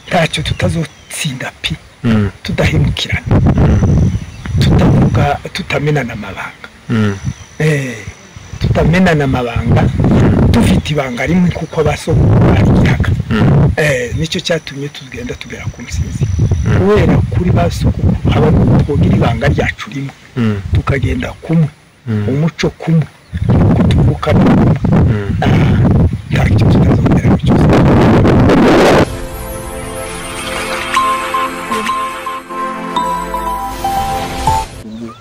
ntacyo tutazotsinda pi tudahemukirana tutavuga tutamenana amabanga tutamenana amabanga dufite ibanga rimwe kuko basobanuriraga nicyo cyatumye tugenda tugera ku musinzi kubera kuri basoko haba twogira ibanga ryacu rimwe tukagenda kumwe umuco kumwe kutuvuka ntacyo tutazongera cyose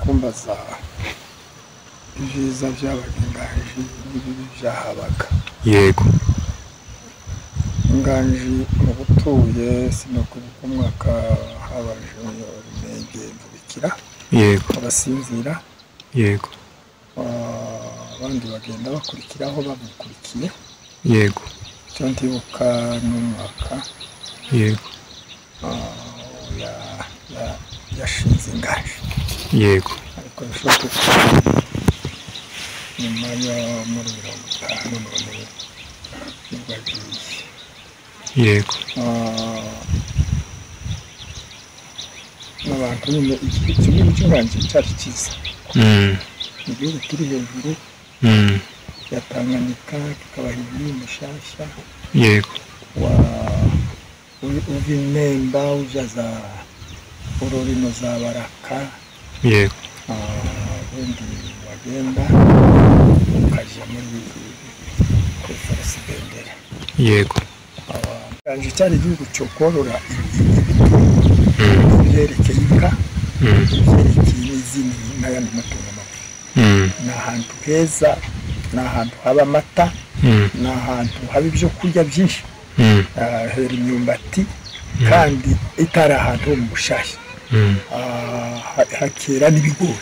kumbaza ibyiza by'abagengaje n'ibibi byahabaga yego nganji mu butuye sinokubuka umwaka habaje n'ingenzi bikira yego abasinzira yego abandi bagenda bakurikiraho babukurikiye yego cyo ndibuka n'umwaka yego yashinze ingaje yego ariko bishoboka nyuma yo muri 50 none nibwagiye yego n'abantu nyine igihugu cy'urangiye cyari cyiza igihugu kiri hejuru ya Tanganyika kikaba hejuru y'Umushasha yego uvinemba ujaza ururino za Baraka yego ubundi wagenda ukajya muri konferensi bendera yego kandi cyari igihugu cyo korora ibyerekeye inka ibyerekeye n'izindi n'ayandi matungo magufi ni ahantu heza ni ahantu haba amata ni ahantu haba ibyo kurya byinshi hera imyumbati kandi itari ahantu ho mu Bushashya hakera n'ibigori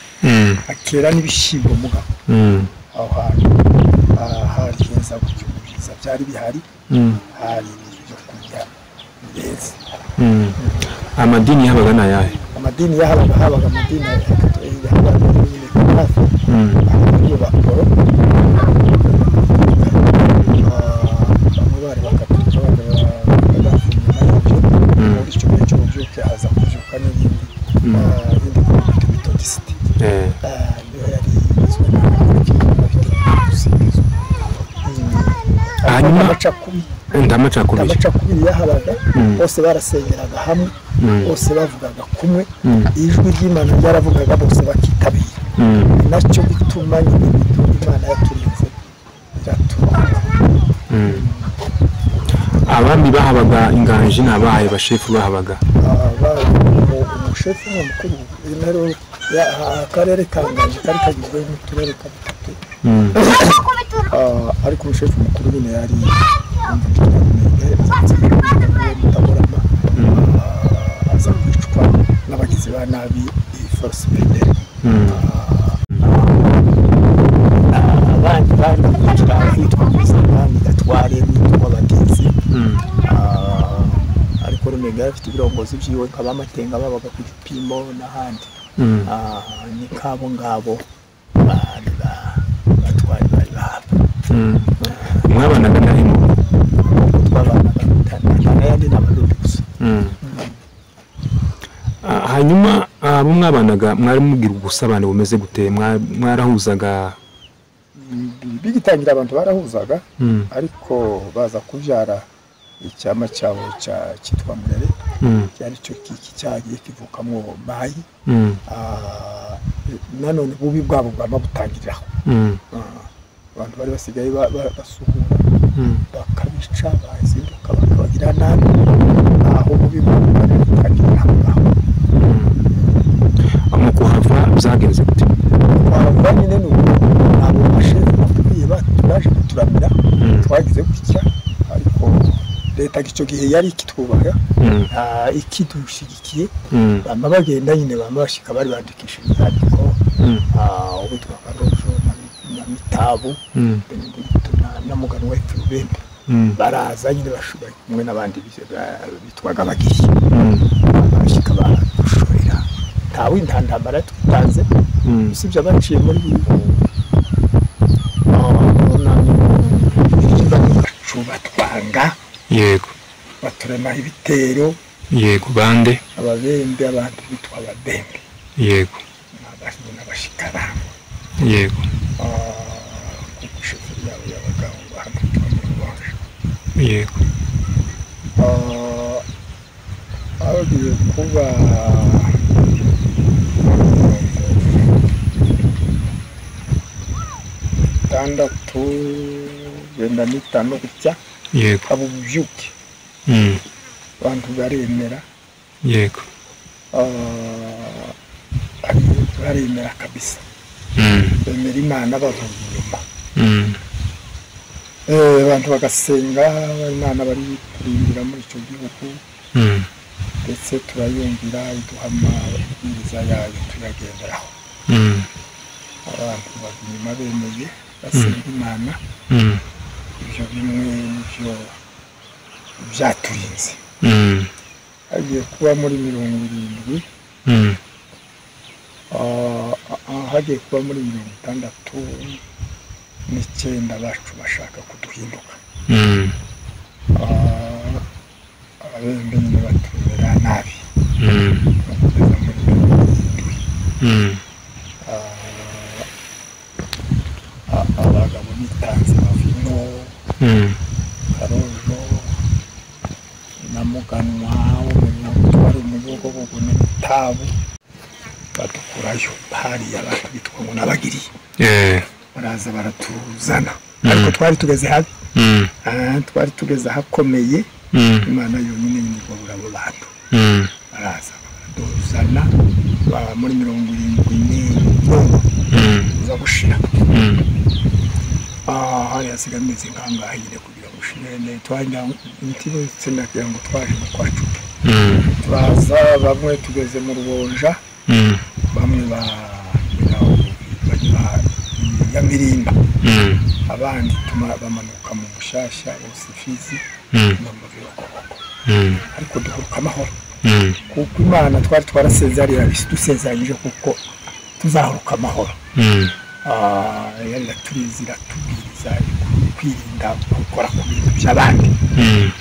hakera n'ibishyimbo mugabo aho hantu hari heza gutyo byiza byari bihari hari ibyo kurya beza amadini yabaga nayahe amadini habaga amadini yabaga nyine hafi iyo bakoro bari bakatuje muri icyo gihe cyo byuke haza kubyuka n'ibindi metodisite niyo yari izwe hanyuma amacakubiri yahabaga bose barasengeraga hamwe bose bavugaga kumwe ijwi ry'Imana ryaravugaga bose bakitabira nacyo bituma nyine Imana yaturinze iratuma abami bahabaga inganje n'abaye bashefu bahabaga umushefu mukuru intero akarere kanganje kari kagizwe n'uturere kabutatu ariko umushefu mukuru nyine yari Mutaborama aza kwicwa n'abagizi ba nabi force bendera abandi bari kwicwa hitwa Muzamani Gatware n'itwa Bagenzi ariko Rumenga afite ibirongozi byiwe nk'abamatenga babaga ku gipimo n'ahandi ni kabo ngabo bari batwari bari bahaba mwabanaga narimo twabanaga n'ayandi n'abarundi gusa hanyuma abo mwabanaga mwari mugira ubusabane bumeze gute mwarahuzaga bigitangira abantu barahuzaga ariko baza kubyara icyama cyawo cyitwa Murere cyari cyo cyagiye kivukamo Mayi nanone bubi bwabo bwamabutangiriraho abantu bari basigaye basuhura bakabica bazinduka bakabagira nabi aho bubi bwabo butangiriraho mu kuhava byagenze gute kuhava nyine abo bashefu bakwiye baturaje kuturamira twagize gutya ariko leta icyo gihe yari ikitwubaha ikidushigikiye bama bagenda nyine bama bashika bari bandikishije inyandiko ubutwa Karojo na Mitabu na Mugano wa Rubembe baraza nyine bashubaye kumwe n'abandi bitwaga bagiri bashika badushorera tawe intandambara tutanze usibye abaciye muri cuba twanga yego baturemaho ibitero. Yego bande Ababembe, abantu bitwa ababembe. yego n'abashikaramba. yego kuko sheferi yabo y'abagabo hano twamubaje. yego agiye kuba tandatu wenda n'itanu gutya. yego abo bubyuke abantu baremera. yego baremera kabisa. bemera Imana bavuye inyuma. abantu bagasenga Imana bari kurindira muri icyo gihugu. ndetse turayumvira iduha amabwiriza yayo tuyagenderaho. abantu bava inyuma bemeye basenga Imana. ibyo bimwe nibyo byaturinze. hagiye kuba muri 70. hagiye kuba muri 69 bacu bashaka kuduhinduka. abembe nyine batumira nabi. kugeza muri 70. abagabo bitanze bavimo Karojo na Muganwa wari umuyogobogo n'Itabu badukurayo. hariya abantu bitwa ngo n'abagiriye. baraza baratuzana ariko twari tugeze habi. twari tugeze ahakomeye. Imana yonyine nibwo burabo bantu. baraza baraduzana muri 70 za gushira. hari hasigameze nkangahe nyine kugira ngo ushire twajya imitibo itsinda kugira ngo twaje mu kwacu. turaza bamwe tugeze mu Rubonja. bamwe ya Mirimba. abandi bamanuka mu Mushasha Usifizi no mu Birokoko. ariko duhuruka amahoro. kuko Imana twari twarasezeranye dusezeranyije kuko tuzahuruka amahoro. turizira tubwiriza kwirinda gukora ku bintu by'abandi.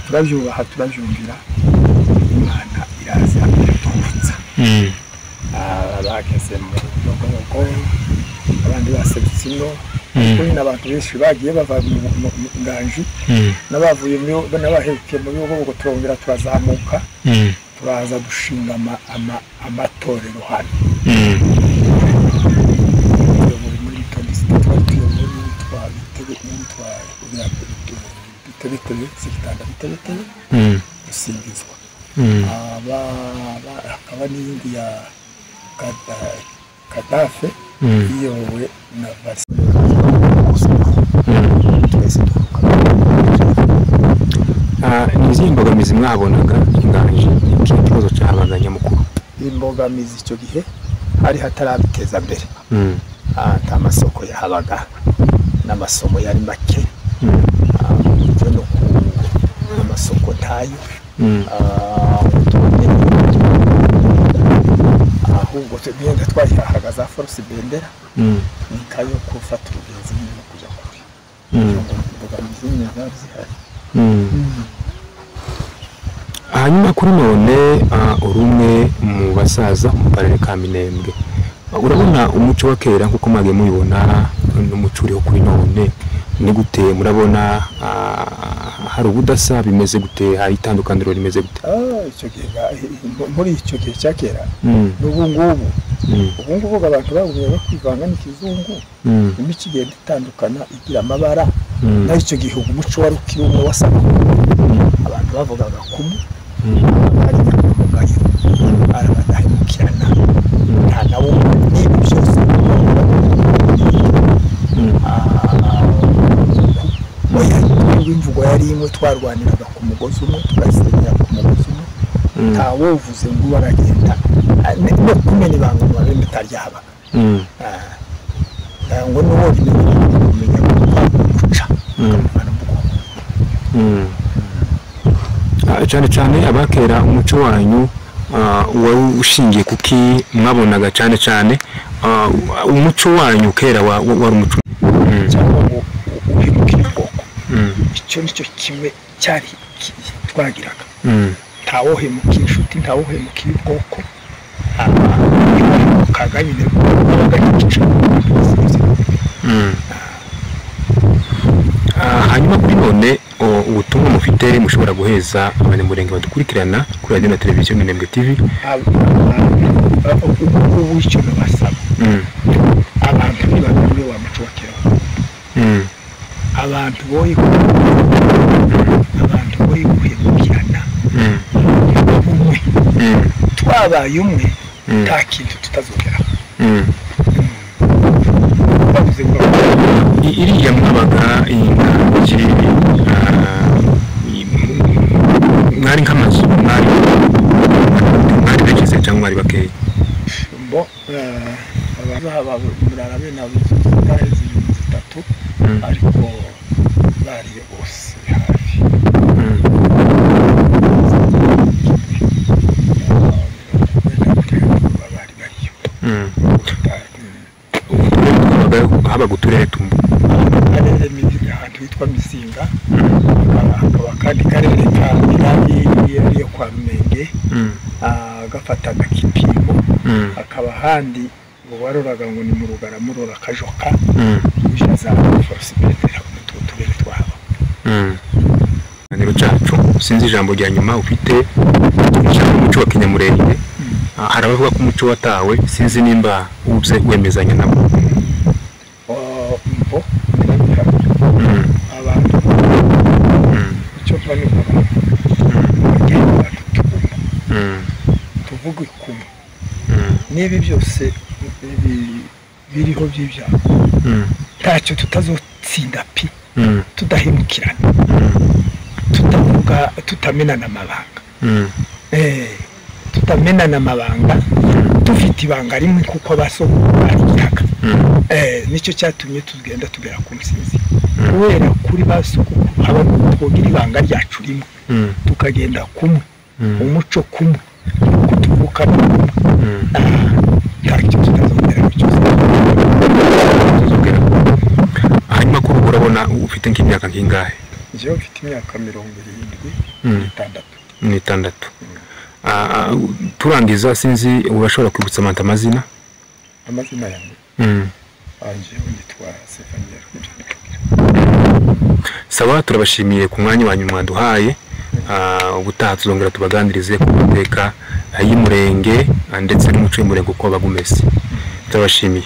turabyubaha turabyumvira. Imana iraza iratuvutsa. bageze mu Rugogo abandi baserutse ino. kuri n'abantu benshi bagiye bava mu Nganji n'abavuye n'abaherukiye mu Rugogo turongera turazamuka. turaza dushinga amatorero hano. Gusingizwa. hakaba n'iyindi ya Kadafe iyobowe na Varisi. izi mbogamizi mwabonaga Inganji ikibazo cyabaga nyamukuru. imbogamizi icyo gihe hari hatarabiteza mbere. ata masoko yahabaga n'amasomo yari make. amasoko ntayo. ahubwo tugenda twahahaga za Force Bendera. nikayo gufata urugenzi no kujya kure. imbogamizi nyine zari zihari. hanyuma kuri none urumwe mu basaza mu karere ka Minembwe. urabona umuco wa kera nkuko mwagiye mubibona n'umuco uriho kuri none ni gute? murabona hari ubudasa bimeze gute? hari itandukaniro rimeze gute? icyo gihe muri icyo gihe cya kera n'ubu ngubu abantu bagumye bakwivanga n'ikizungu. imico igenda itandukana igira amabara. naho icyo gihe umuco wari ukiri umwe wasaga. abantu bavugaga kumwe. ari umugayo arabadahemukirana. nta nawo n'ibyo byose imvugo yari imwe. twarwaniraga ku mugozi umwe tugasenyera ku mugozi umwe. ntawovuze ngo baragenda no kumena ibanga mu babembe taryahabaga. ngo n'uwo kumenya guca. cyane cyane abakera umuco wanyu wari ushingiye kuki mwabonaga cyane cyane umuco wanyu kera wari umuco cyangwa ngo uhimukire ubwoko. icyo nicyo kimwe cyari twagiraga ntawohe mu kinshuti ntawohe mu kiboko kaganyine bagakicyo hanyuma kuri none ubutumwa mufite mushobora guheza abanyamurenge badukurikirana kuri radio na televiziyo Minembwe TV ubu icyo basaba abantu ntibagire wa muco wa kera abantu boye guhemukirana umwe twabaye umwe nta kintu tutazogeraho iriya mwabaga ingangi mwari nk'amazu mwari bekize cyangwa mwari bakeye bo murara bene abazitazi zitatu ariko bariye bose hafi haba guturere tumbu karere ahantu hitwa Misinga akaba kandi karere ka Mirari yo kwa Rumenge agafataga kipimo akaba handi ngo waroraga ngo ni mu Rugara murora kajoka ujaza force betera mu turere twabo nero cyacu sinzi ijambo rya nyuma ufite cyangwa umuco wa Kinyamurenge harabavuga ko umuco watawe sinzi nimba ubye wemezanya nabo abantu icyo bane tuvuge kumwe nibi byose biriho by'ibyago ntacyo tutazotsinda pi tudahemukirana tutavuga tutamenana amabanga tutamenana amabanga dufite ibanga rimwe kuko basobanuraga nicyo cyatumye tugenda tugera ku Musinzi kubera kuri basokuru haba twogira ibanga ryacu rimwe tukagenda kumwe umuco kumwe kutuvuka ntacyo tutazongera cyose hanyuma ko urabona ufite nk'imyaka nkingahe njyewe mfite imyaka 76 turangiza sinzi urashobora kwibutsa amazina yanjye anje nditwa Sefanier sawa turabashimiye ku mwanya wanyu mwaduhaye ubutaha tuzongera tubaganirize ku mateka y'Umurenge ndetse n'umuco w'Umurenge uko bagumese turabashimiye